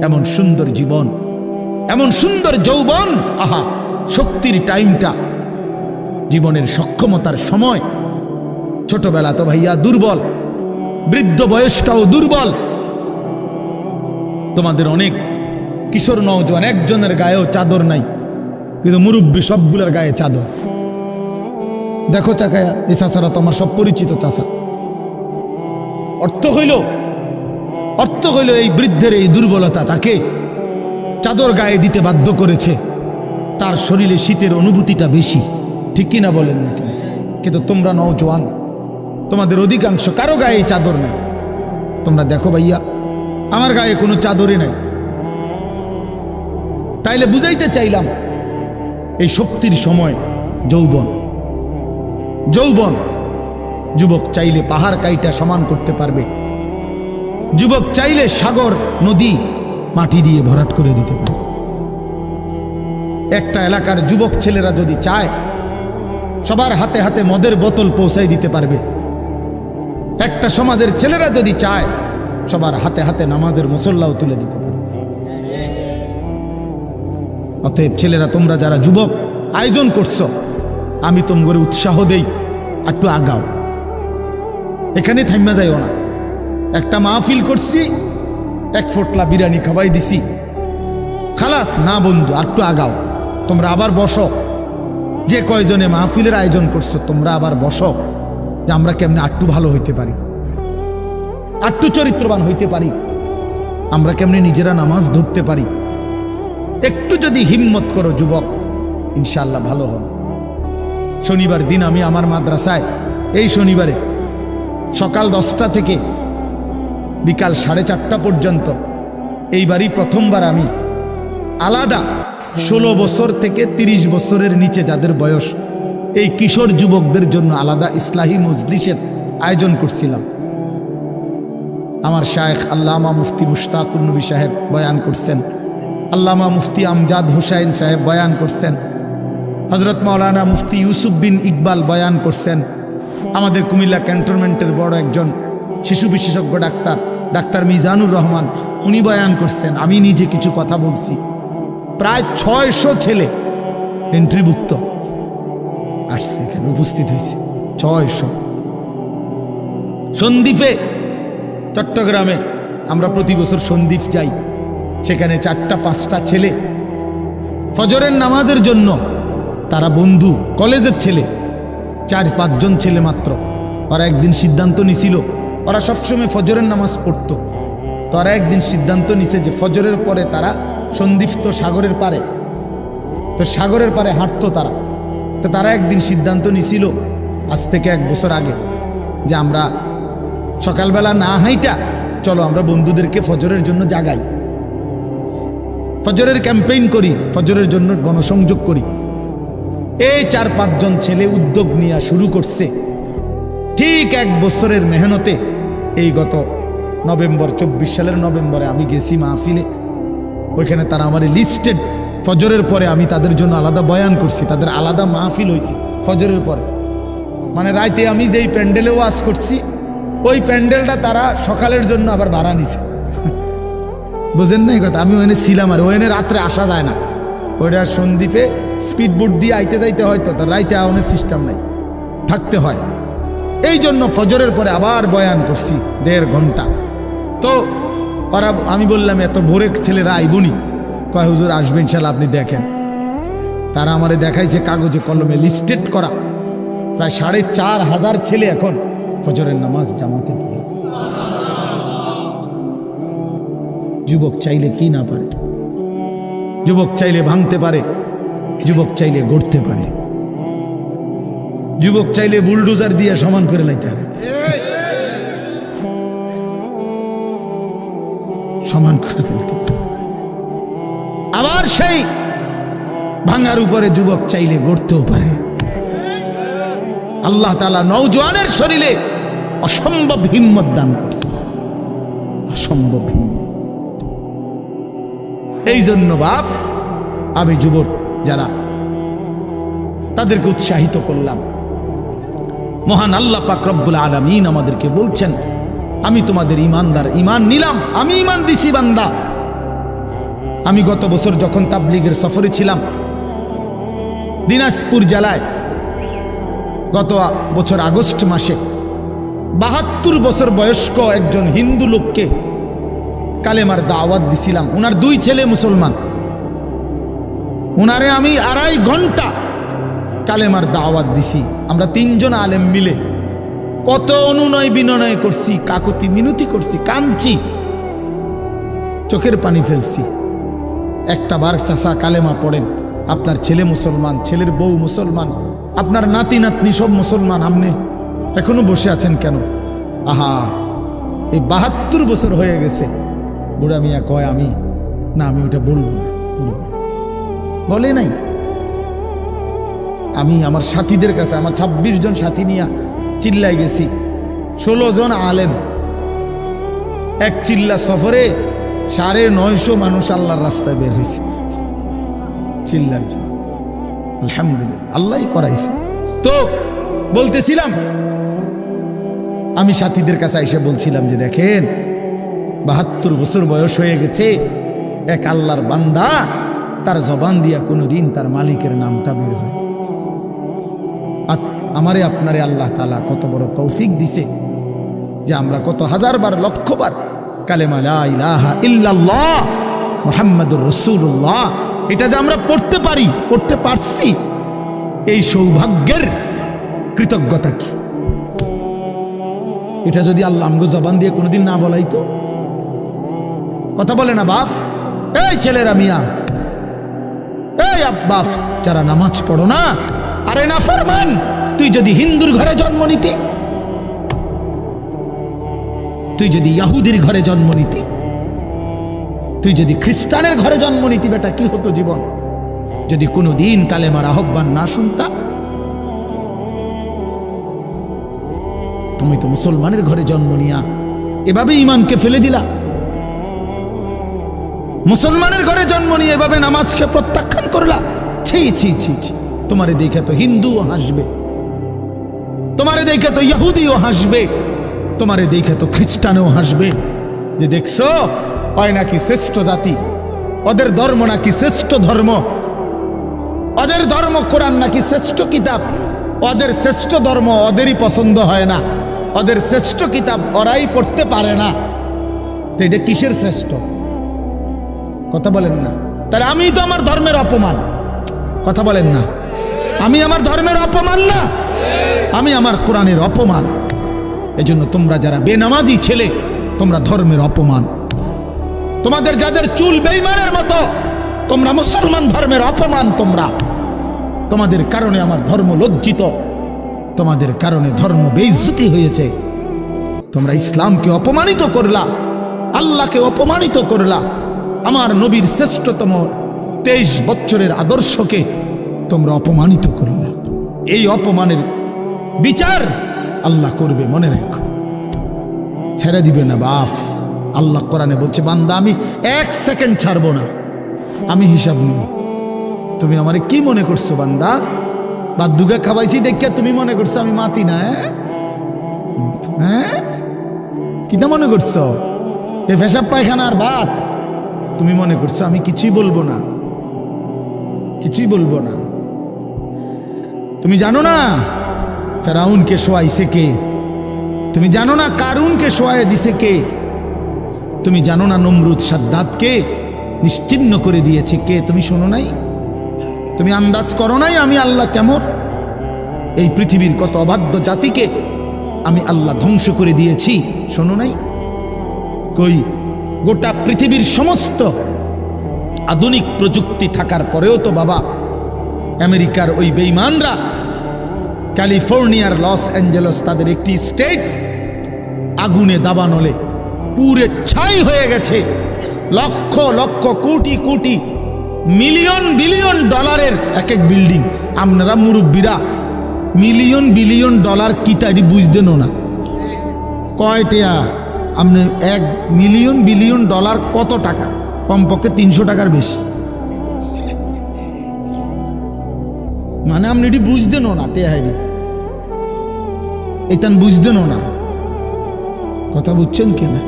এমন সুন্দর জীবন, এমন সুন্দর যৌবন, আহা শক্তির টাইমটা, জীবনের সক্ষমতার সময়। ছোটবেলা তো ভাইয়া দুর্বল, বৃদ্ধ বয়সটাও দুর্বল। তোমাদের অনেক কিশোর নওজোয়ান একজনের গায়েও চাদর নাই, কিন্তু মুরব্বী সবগুলোর গায়ে চাদর। দেখো চাকায়া, এই চাচারা তো আমার সব পরিচিত চাচা। অর্থ হইল এই বৃদ্ধের এই দুর্বলতা তাকে চাদর গায়ে দিতে বাধ্য করেছে। তার শরীরে শীতের অনুভূতিটা বেশি, ঠিক কিনা বলেন নাকি? কিন্তু তোমরা নওজোয়ান, তোমাদের অধিকাংশ কারো গায়ে চাদর নাই। তোমরা দেখো ভাইয়া, আমার গায়ে কোনো চাদরই নাই। তাইলে বুঝাইতে চাইলাম, এই শক্তির সময় যৌবন। যুবক চাইলে পাহাড় কাইটা সমান করতে পারবে, যুবক চাইলে সাগর নদী মাটি দিয়ে ভরাট করে দিতে পারে। একটা এলাকার যুবক ছেলেরা যদি চায়, সবার হাতে হাতে মদের বোতল পৌঁছাই দিতে পারবে। একটা সমাজের ছেলেরা যদি চায়, সবার হাতে হাতে নামাজের মুসল্লাও তুলে দিতে পারবে। অতএব ছেলেরা, তোমরা যারা যুবক আয়োজন করছো, আমি তোমাদের উৎসাহ দেই, একটু আগাও, এখানে থাইমা যাইও না। একটা মাহফিল করছি, এক ফোটলা বিরিয়ানি খাওয়াই দিছি, খালাস না বন্ধু, একটু আগাও। তোমরা আবার বসো, যে কয়জনে মাহফিলের আয়োজন করছো তোমরা আবার বসো, যে আমরা কেমনে আটটু ভালো হইতে পারি, আটটু চরিত্রবান হইতে পারি, আমরা কেমনে নিজেরা নামাজ ধরতে পারি। একটু যদি হিম্মত করো যুবক, ইনশাআল্লাহ ভালো হবে। শনিবার দিন আমি আমার মাদ্রাসায়, এই শনিবারে সকাল 10টা থেকে বিকাল 4:30 পর্যন্ত, এইবারই প্রথমবার আমি আলাদা 16 বছর থেকে 30 বছরের নিচে যাদের বয়স, এই কিশোর যুবকদের জন্য আলাদা ইসলাহি মজলিসের আয়োজন করছিলাম। আমার শায়েখ আল্লামা মুফতি মুশতাকুর নবী সাহেব বয়ান করছেন, আল্লামা মুফতি আমজাদ হুসাইন সাহেব বয়ান করছেন, হজরত মাওলানা মুফতি ইউসুফ বিন ইকবাল বয়ান করছেন, আমাদের কুমিল্লা ক্যান্টনমেন্টের বড় একজন শিশু বিশেষজ্ঞ ডাক্তার মিজানুর রহমান, উনি বয়ান করছেন, আমি নিজে কিছু কথা বলছি। প্রায় 600 ছেলে এন্ট্রিভুক্ত আসছে, এখানে উপস্থিত হয়েছে 600। সন্দ্বীপে, চট্টগ্রামে আমরা প্রতি বছর সন্দ্বীপ যাই, সেখানে 4টা-5টা ছেলে ফজরের নামাজের জন্য, তারা বন্ধু কলেজের ছেলে, 4-5 জন ছেলে মাত্র। ওরা একদিন সিদ্ধান্ত নিছিল, ওরা সবসময় ফজরের নামাজ পড়তো, তো ওরা একদিন সিদ্ধান্ত নিছে যে ফজরের পরে তারা সন্দ্বীপ তো সাগরের পারে, তো সাগরের পারে হাঁটতো তারা। তো তারা একদিন সিদ্ধান্ত নিছিল আজ থেকে 1 বছর আগে, যে আমরা সকালবেলা না হাইটা চলো আমরা বন্ধুদেরকে ফজরের জন্য জাগাই, ফজরের ক্যাম্পেইন করি, ফজরের জন্য গণসংযোগ করি। এই 4-5 জন ছেলে উদ্যোগ নিয়ে শুরু করছে। ঠিক 1 বছরের মেহনতে এই গত নভেম্বর, 24 সালের নভেম্বরে আমি গেছি মাহফিলে, ওইখানে তারা আমার লিস্টেড, ফজরের পরে আমি তাদের জন্য আলাদা বয়ান করছি, তাদের আলাদা মাহফিল হয়েছে ফজরের পরে। মানে রাইতে আমি যেই প্যান্ডেলে ওয়াজ করছি, ওই প্যান্ডেলটা তারা সকালের জন্য আবার ভাড়া নিছে। বুঝেন না এই কথা? আমি ওখানে ছিলাম, আর ওখানে রাত্রে আসা যায় না, ওইটা সন্দ্বীপে স্পিড বোট দিয়ে আইতে যাইতে হয়, তো তার রাইতে আওয়ানোর সিস্টেম নাই, থাকতে হয়। এই জন্য ফজরের পরে আবার বয়ান করছি 1.5 ঘন্টা। তো ওরা, আমি বললাম এত ভোরে ছেলেরা আইবনি, কয় হুজুর আসবে ইনশাল্লাহ, আপনি দেখেন। তারা আমারে দেখাইছে কাগজে কলমে লিস্টেড করা, প্রায় 4,500 ছেলে এখন ফজরের নামাজ জামাতে পড়ে। যুবক চাইলে কি না পারে, যুবক চাইলে ভাঙতে পারে, যুবক চাইলে গড়তে পারে, যুবক চাইলে বুলডোজার দিয়ে সমান করে লাইতে পারে, সমান করে ফেলতে পারে। আবার সেই ভাঙার উপরে যুবক চাইলে গড়তেও পারে। আল্লাহ তাআলা নওজোয়ানের শরীরে অসম্ভব হিম্মত দান করছে, অসম্ভব হিম্মত। এই জন্য বাপ, আমি যুবক যারা, তাদেরকে উৎসাহিত করলাম। মহান আল্লাহ পাক রব্বুল আলামিন আমাদেরকে বলছেন, আমি তোমাদের ইমানদার, ইমান নিলাম, আমি ইমান দিছি বান্দা, আমি গত বছর যখন তাবলীগের সফরে ছিলাম দিনাজপুর জেলায়, গত বছর আগস্ট মাসে ৭২ বছর বয়স্ক একজন হিন্দু লোককে কালেমার দাওয়াত দিছিলাম। ওনার 2 ছেলে মুসলমান। ওনারে আমি 2.5 ঘন্টা কালেমার দাওয়াত দিছি। আমরা 3 জন আলেম মিলে কত অনুনয় বিনয় করছি, কাকুতি মিনতি করছি, কাঁদছি, চোখের পানি ফেলছি। একটা বার চাচা কালেমা পড়েন, আপনার ছেলে মুসলমান, ছেলের বউ মুসলমান, আপনার নাতি নাতনি সব মুসলমান, আপনি এখনো বসে আছেন কেন? আহা, এই ৭২ বছর হয়ে গেছে। বুড়া মিয়া কয় আমি ওটা বলবো না। বলে নাই। আমি আমার সাথীদের কাছে, আমার 26 জন সাথী নিয়ে চিল্লাই গেছি। 16 জন আলেম, এক চিল্লা সফরে 950 মানুষ আল্লাহর রাস্তায় বের হয়েছে চিল্লার জন্য। আলহামদুলিল্লাহ, আল্লাহই করাইছে। তো বলতেছিলাম, আমি সাথীদের কাছে এসে বলছিলাম যে দেখেন ৭২ বছর বয়স হয়ে গেছে, এক আল্লাহর বান্দা, তার জবান দিয়া কোনোদিন তার মালিকের নামটা বের হয়। আমারে আপনারে আল্লাহ তাআলা কত বড় তৌফিক দিছে যে আমরা কত হাজারবার, লক্ষবার কালেমা লা ইলাহা ইল্লাল্লাহ মুহাম্মাদুর রাসূলুল্লাহ এটা যে আমরা পড়তে পারি, পড়তে পারছি, এই সৌভাগ্যের কৃতজ্ঞতা কি? এটা যদি আল্লাহ আমগো জবান দিয়ে কোনোদিন না বলাইতো। কথা বলে না বাপ? এই ছেলেরা মিয়া, এই বাপ যারা নামাজ পড়ো না, আরে না ফরমান, তুই যদি হিন্দুর ঘরে জন্ম নিতি, তুই যদি ইহুদির ঘরে জন্ম নিতি, তুই যদি খ্রিস্টানের ঘরে জন্ম নিতি, বেটা কি হতো জীবন? যদি কোনোদিন কালেমার আহ্বান না শুনতা। তুমি তো মুসলমানের ঘরে জন্ম নিয়া এভাবে ইমানকে ফেলে দিলা। মুসলমানের ঘরে জন্ম নিয়ে এভাবে নামাজকে প্রত্যাখ্যান করলা। ছি ছি ছি ছি, তোমারে দেখে তো হিন্দুও হাসবে, তোমারে দেখে তো ইহুদিও হাসবে, তোমারে দেখে তো খ্রিস্টানও হাসবে, যে দেখছো হয় নাকি শ্রেষ্ঠ জাতি, ওদের ধর্ম নাকি শ্রেষ্ঠ ধর্ম, ওদের ধর্ম কোরআন নাকি শ্রেষ্ঠ কিতাব, ওদের শ্রেষ্ঠ ধর্ম ওদেরই পছন্দ হয় না, ওদের শ্রেষ্ঠ কিতাব ওরাই পড়তে পারে না। তো এটা কিসের শ্রেষ্ঠ? কথা বলেন না। তাহলে আমি তো আমার ধর্মের অপমান। কথা বলেন না, আমি আমার ধর্মের অপমান না, আমি আমার কোরআনের অপমান। এজন্য তোমরা যারা বেনামাজি ছেলে, তোমরা ধর্মের অপমান। তোমাদের যাদের চুল বেঈমানের মতো, তোমরা মুসলমান ধর্মের অপমান। তোমাদের কারণে আমার ধর্ম লজ্জিত, তোমাদের কারণে ধর্ম বেইজ্জতি হয়েছে। তোমরা ইসলামকে অপমানিত করলা, আল্লাহকে অপমানিত করলা, আমার নবীর শ্রেষ্ঠতম 23 বছরের আদর্শকে তোমরা অপমানিত করলা। এই অপমানের বিচার আল্লাহ করবে, মনে রাখো, ছেড়ে দিবে না বাপ। আল্লাহ কোরআনে বলছে, বান্দা আমি 1 সেকেন্ড ছাড়বো না, আমি হিসাব নিব। তুমি আমারে কি মনে করছো বান্দা? বাদুগা খাওয়াইছি দেখিয়া তুমি মনে করছো আমি মাতি না? হ্যাঁ, কিটা মনে করছো? এ পেশাব পায়খানার ভাত তুমি মনে করছো? আমি কিছুই বলবো না, কিছুই বলবো না। তুমি জানো না ফেরাউনকে শোয়াইছে কে? তুমি জানো না কারুনকে শোয়াই দিছে কে? তুমি জানো না নমরুদ সাদ্দাতকে নিশ্চিহ্ন করে দিয়েছে কে? তুমি শোনো নাই? তুমি আন্দাজ করো নাই আমি আল্লাহ কেমন? এই পৃথিবীর কত অবাধ্য জাতিকে আমি আল্লাহ ধ্বংস করে দিয়েছি, শোনো নাই? কই, গোটা পৃথিবীর সমস্ত আধুনিক প্রযুক্তি থাকার পরেও তো বাবা আমেরিকার ওই বেঈমানরা, ক্যালিফোর্নিয়ার লস অ্যাঞ্জেলস তাদের একটি স্টেট আগুনে দাবানলে পুরে ছাই হয়ে গেছে। লক্ষ লক্ষ কোটি কোটি মিলিয়ন বিলিয়ন ডলারের এক এক বিল্ডিং। আপনারা মুরব্বীরা মিলিয়ন বিলিয়ন ডলার কি তাই বুঝতেন না? কয়টা? আপনি 1 মিলিয়ন বিলিয়ন ডলার কত টাকা? কমপক্ষে 300 টাকার বেশি। মানে আপনি এটি বুঝতেন না, টেহাইডি এটান বুঝতেন না। কথা বুঝছেন কিনা?